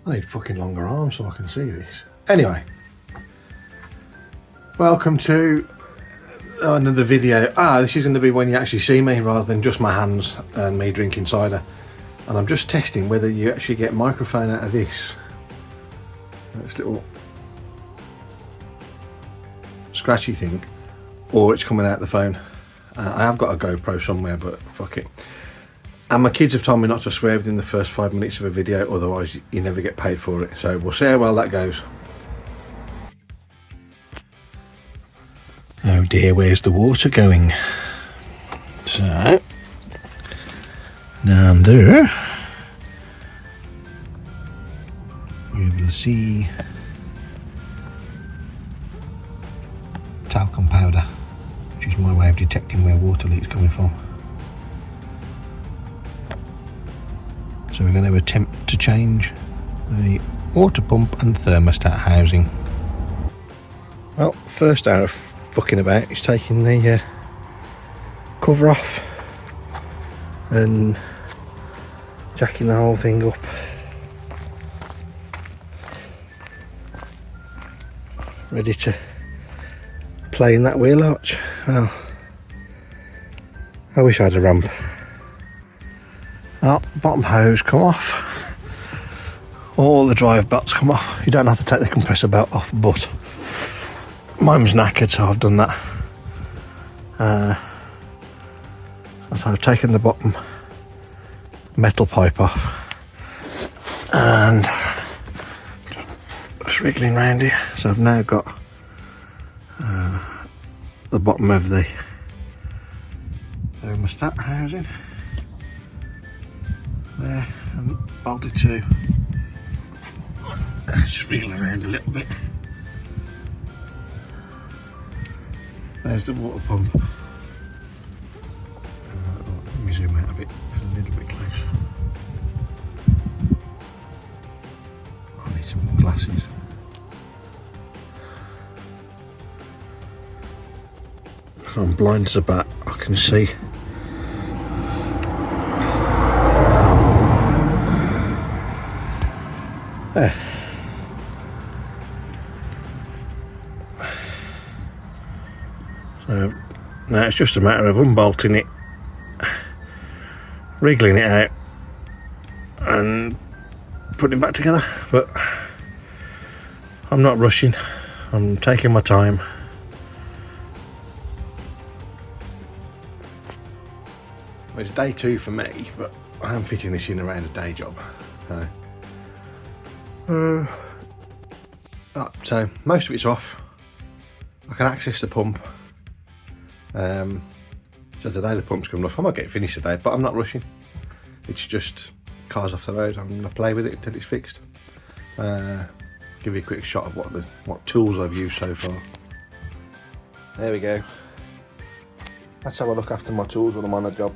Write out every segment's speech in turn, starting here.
I need fucking longer arms so I can see this. Anyway, welcome to another video. This is going to be when you actually see me rather than just my hands and me drinking cider. And I'm just testing whether you actually get microphone out of this little scratchy thing, or it's coming out the phone. I have got a GoPro somewhere, but fuck it. And my kids have told me not to swear within the first 5 minutes of a video, otherwise you never get paid for it. So we'll see how well that goes. Oh dear, where's the water going? So, down there, you will see talcum powder, which is my way of detecting where water leak's coming from. So we're going to attempt to change the water pump and thermostat housing. Well, first hour of fucking about is taking the cover off and jacking the whole thing up. Ready to play in that wheel arch. Well, I wish I had a ramp. Oh, bottom hose come off. All the drive belts come off. You don't have to take the compressor belt off, but mine's knackered, so I've done that. So I've taken the bottom metal pipe off and just wriggling around here. So I've now got the bottom of the thermostat housing there and bolted to. Just wriggling around a little bit. There's the water pump. Let me zoom out a bit, a little bit closer. I need some more glasses. I'm blind as a bat, I can see. There. So now it's just a matter of unbolting it, wriggling it out and putting it back together, but I'm not rushing, I'm taking my time. Well, it's day 2 for me, but I am fitting this in around a day job. So most of it's off. I can access the pump. So today the pump's coming off. I might get it finished today, but I'm not rushing. It's just cars off the road. I'm going to play with it until it's fixed. Give you a quick shot of what tools I've used so far. There we go. That's how I look after my tools when I'm on a job.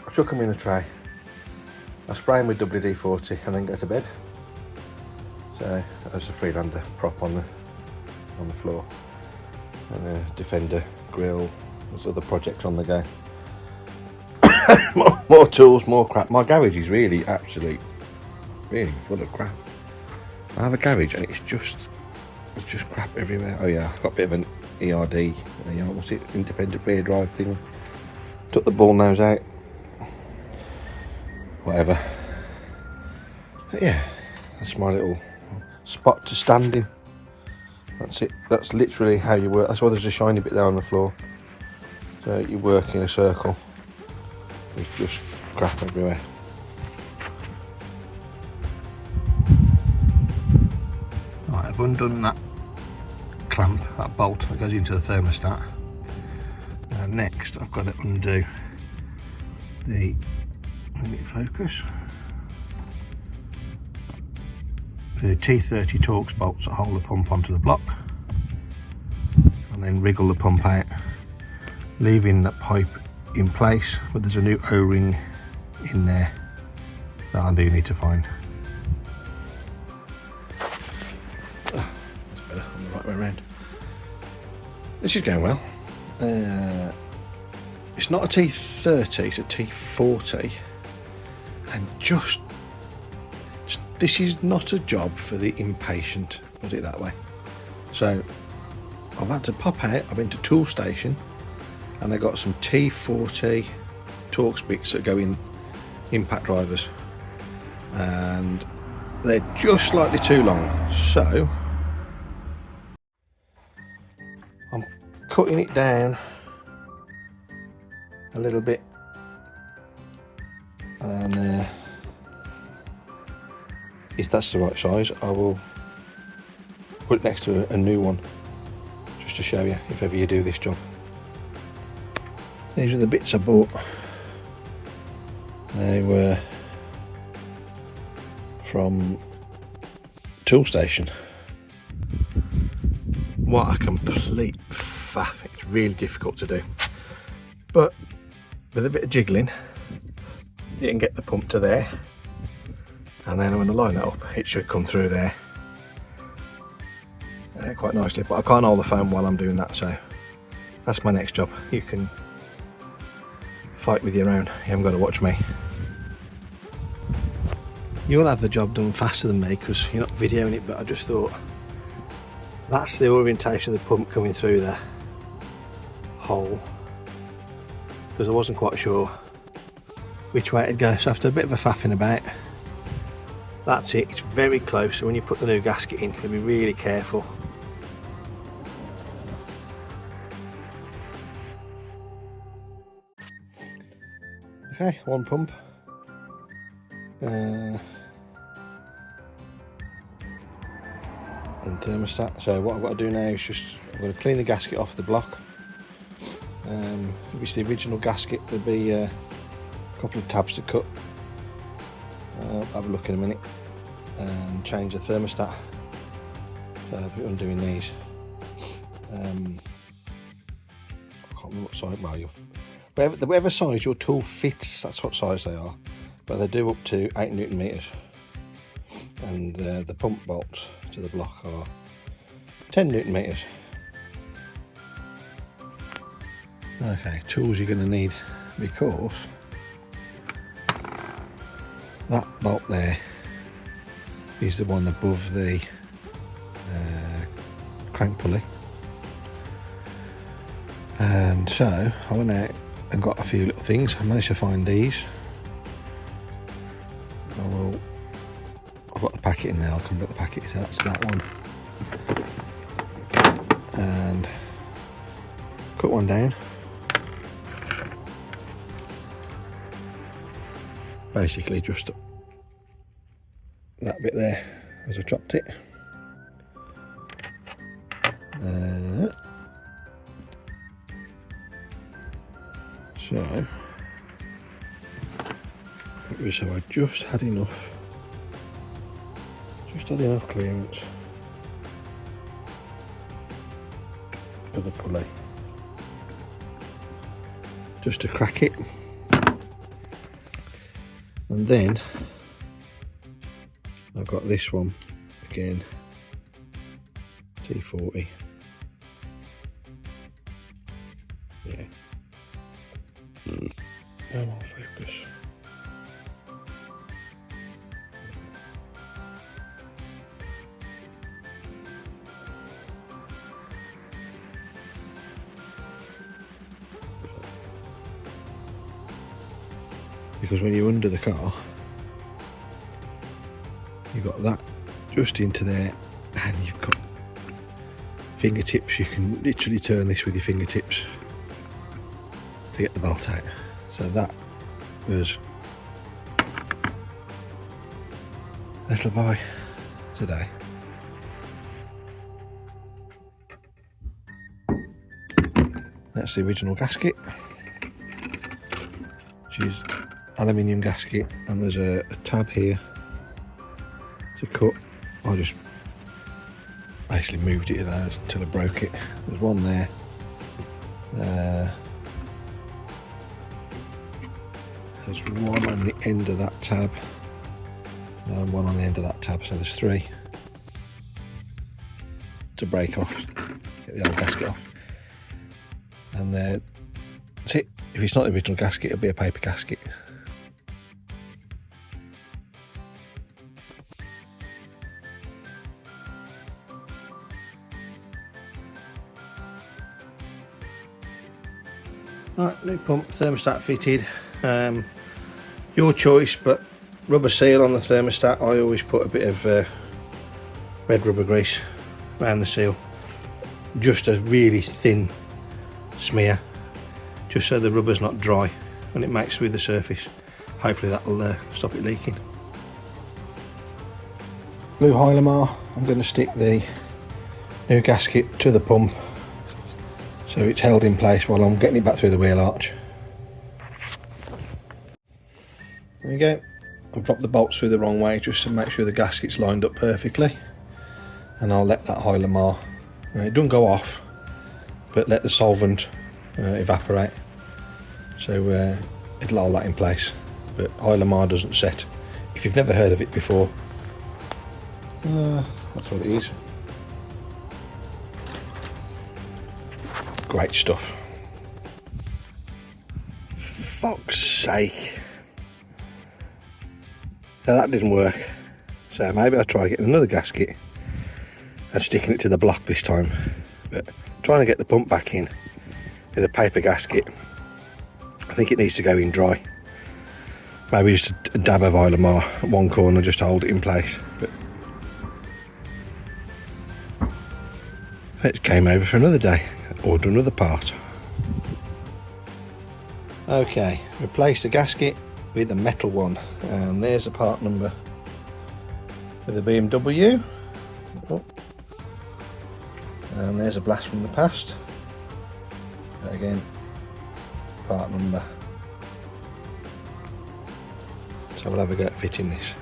I chuck them in a tray. I spray them with WD-40 and then go to bed. So there's a Freelander prop on the floor, and a Defender grill. There's other projects on the go. more tools, more crap. My garage is really full of crap. I have a garage and it's just crap everywhere. Oh yeah, I've got a bit of an ERD, what's it, independent rear drive thing. Took the ball nose out. Whatever. But yeah, that's my little spot to stand in. That's it. That's literally how you work. That's why there's a shiny bit there on the floor. So you work in a circle. There's just crap everywhere. Right, I've undone that clamp, that bolt that goes into the thermostat. Next I've got to undo the focus. The T30 Torx bolts that hold the pump onto the block, and then wriggle the pump out, leaving that pipe in place, but there's a new O-ring in there that I do need to find. That's better, on the right way around. This is going well. It's not a T30, it's a T40, and just this is not a job for the impatient, put it that way. So I've had to pop out. I've been to tool station and I got some T40 Torx bits that go in impact drivers, and they're just slightly too long, so I'm cutting it down a little bit, and if that's the right size, I will put it next to a new one just to show you if ever you do this job. These are the bits I bought. They were from tool station. What a complete faff. It's really difficult to do, but with a bit of jiggling you can get the pump to there, and then when I line it up it should come through there quite nicely. But I can't hold the phone while I'm doing that, so that's my next job. You can fight with your own, you haven't got to watch me. You'll have the job done faster than me because you're not videoing it, but I just thought that's the orientation of the pump coming through the hole, because I wasn't quite sure which way it'd go, so after a bit of a faffing about, that's it. It's very close, so when you put the new gasket in, you'll be really careful. Okay, one pump. And thermostat. So what I've got to do now is just, I'm going to clean the gasket off the block. If it's the original gasket, there'll be a couple of tabs to cut. I'll have a look in a minute and change the thermostat. So I'll be undoing these. I can't remember what size. Well, whatever size your tool fits, that's what size they are. But they do up to 8 Newton meters, and the pump bolts to the block are 10 Newton meters. Okay, tools you're going to need, because that bolt there is the one above the crank pulley, and so I went out and got a few little things. I managed to find these. I've got the packet in there, I'll come back the packet, so that's that one. And cut one down. Basically just that bit there as I chopped it. So it was, so I just had enough clearance for the pulley just to crack it, and then I've got this one again, T40. Yeah. Come on, focus. Because when you're under the car, you've got that just into there, and you've got fingertips. You can literally turn this with your fingertips to get the bolt out. So that was little boy today. That's the original gasket, which is aluminium gasket, and there's a tab here to cut. I just basically moved it there until I broke it. There's one there. There's one on the end of that tab, and one on the end of that tab, so there's 3 to break off, get the old gasket off. And that's it. If it's not the original gasket, it'll be a paper gasket. Right, new pump, thermostat fitted. Your choice, but rubber seal on the thermostat. I always put a bit of red rubber grease around the seal, just a really thin smear, just so the rubber's not dry when it makes with the surface. Hopefully that'll stop it leaking. Blue Hylamar, I'm going to stick the new gasket to the pump so it's held in place while I'm getting it back through the wheel arch. There we go. I've dropped the bolts through the wrong way just to make sure the gasket's lined up perfectly, and I'll let that Hylamar, it doesn't go off, but let the solvent evaporate, so it'll hold that in place. But Hylamar doesn't set. If you've never heard of it before, that's what it is. Great stuff. Fuck's sake. So that didn't work. So maybe I'll try getting another gasket and sticking it to the block this time. But trying to get the pump back in with a paper gasket, I think it needs to go in dry. Maybe just a dab of Hylamar at one corner just to hold it in place. But it's game over for another day. Order another part. Okay, replace the gasket with a metal one, and there's the part number for the BMW. Oh. And there's a blast from the past. Again, part number. So we'll have a go at fitting this.